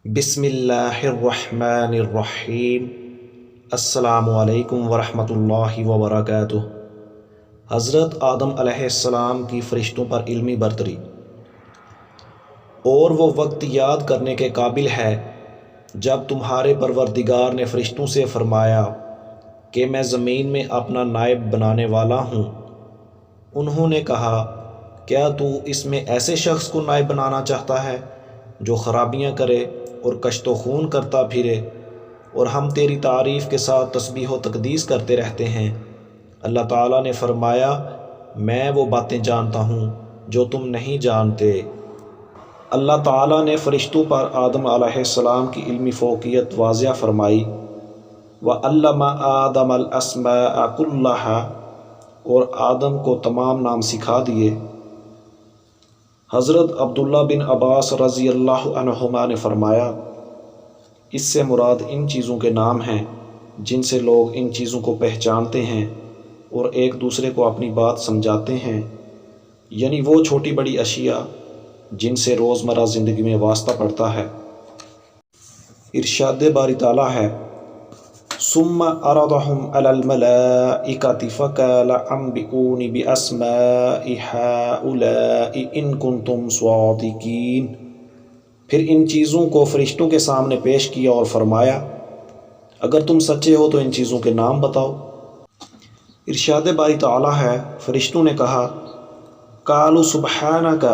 بسم اللہ الرحمن الرحیم۔ السلام علیکم ورحمۃ اللہ وبرکاتہ۔ حضرت آدم علیہ السلام کی فرشتوں پر علمی برتری، اور وہ وقت یاد کرنے کے قابل ہے جب تمہارے پروردگار نے فرشتوں سے فرمایا کہ میں زمین میں اپنا نائب بنانے والا ہوں۔ انہوں نے کہا، کیا تو اس میں ایسے شخص کو نائب بنانا چاہتا ہے جو خرابیاں کرے اور کشت و خون کرتا پھرے، اور ہم تیری تعریف کے ساتھ تسبیح و تقدیس کرتے رہتے ہیں؟ اللہ تعالیٰ نے فرمایا، میں وہ باتیں جانتا ہوں جو تم نہیں جانتے۔ اللہ تعالیٰ نے فرشتوں پر آدم علیہ السلام کی علمی فوقیت واضح فرمائی۔ وَعَلَّمَ آدَمَ الْأَسْمَاءَ كُلَّهَا، اور آدم کو تمام نام سکھا دیے۔ حضرت عبداللہ بن عباس رضی اللہ عنہما نے فرمایا، اس سے مراد ان چیزوں کے نام ہیں جن سے لوگ ان چیزوں کو پہچانتے ہیں اور ایک دوسرے کو اپنی بات سمجھاتے ہیں، یعنی وہ چھوٹی بڑی اشیاء جن سے روزمرہ زندگی میں واسطہ پڑتا ہے۔ ارشاد باری تعالیٰ ہے، ثم عرضهم على الملائكة فقال انبئوني بأسماء هؤلاء ان كنتم صادقين۔ پھر ان چیزوں کو فرشتوں کے سامنے پیش کیا اور فرمایا، اگر تم سچے ہو تو ان چیزوں کے نام بتاؤ۔ ارشاد باری تعالیٰ ہے، فرشتوں نے کہا، قالوا سبحانك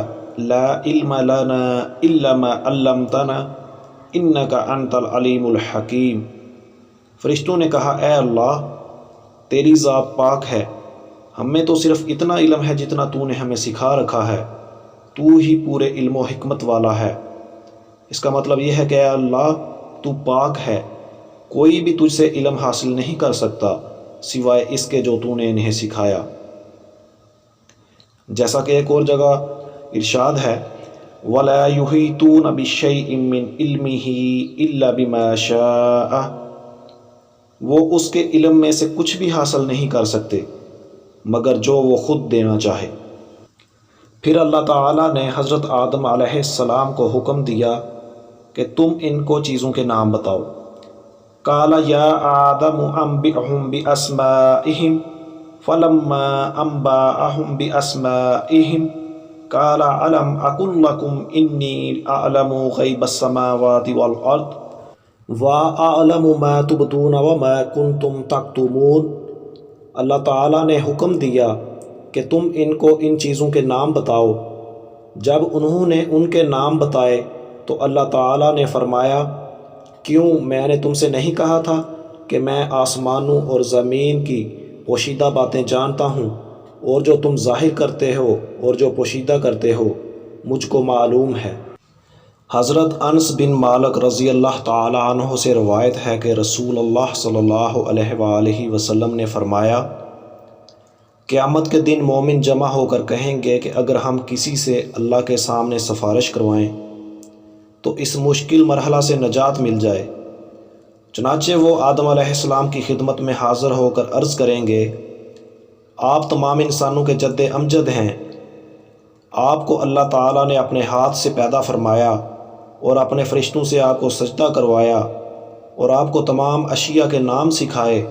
لا علم لنا الا ما علمتنا انك انت العلیم الحکیم۔ فرشتوں نے کہا، اے اللہ، تیری ذات پاک ہے، ہمیں تو صرف اتنا علم ہے جتنا تو نے ہمیں سکھا رکھا ہے، تو ہی پورے علم و حکمت والا ہے۔ اس کا مطلب یہ ہے کہ اے اللہ، تو پاک ہے، کوئی بھی تجھ سے علم حاصل نہیں کر سکتا سوائے اس کے جو تو نے انہیں سکھایا۔ جیسا کہ ایک اور جگہ ارشاد ہے، وَلَا يُحِيطُونَ بِشَيْءٍ مِّنْ عِلْمِهِ إِلَّا بِمَا شَاءَ، وہ اس کے علم میں سے کچھ بھی حاصل نہیں کر سکتے مگر جو وہ خود دینا چاہے۔ پھر اللہ تعالیٰ نے حضرت آدم علیہ السلام کو حکم دیا کہ تم ان کو چیزوں کے نام بتاؤ۔ قال یا آدم انبئهم بأسمائهم فلما انبأهم بأسمائهم قال ألم أقل لكم إني أعلم غيب السماوات والأرض وَأَعْلَمُ مَا تُبْدُونَ وَمَا كُنْتُمْ تَكْتُمُونَ۔ اللہ تعالیٰ نے حکم دیا کہ تم ان کو ان چیزوں کے نام بتاؤ۔ جب انہوں نے ان کے نام بتائے تو اللہ تعالیٰ نے فرمایا، کیوں میں نے تم سے نہیں کہا تھا کہ میں آسمانوں اور زمین کی پوشیدہ باتیں جانتا ہوں، اور جو تم ظاہر کرتے ہو اور جو پوشیدہ کرتے ہو مجھ کو معلوم ہے۔ حضرت انس بن مالک رضی اللہ تعالی عنہ سے روایت ہے کہ رسول اللہ صلی اللہ علیہ وآلہ وسلم نے فرمایا، قیامت کے دن مومن جمع ہو کر کہیں گے کہ اگر ہم کسی سے اللہ کے سامنے سفارش کروائیں تو اس مشکل مرحلہ سے نجات مل جائے۔ چنانچہ وہ آدم علیہ السلام کی خدمت میں حاضر ہو کر عرض کریں گے، آپ تمام انسانوں کے جد امجد ہیں، آپ کو اللہ تعالیٰ نے اپنے ہاتھ سے پیدا فرمایا اور اپنے فرشتوں سے آپ کو سجدہ کروایا اور آپ کو تمام اشیاء کے نام سکھائے،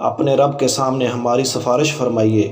اپنے رب کے سامنے ہماری سفارش فرمائیے۔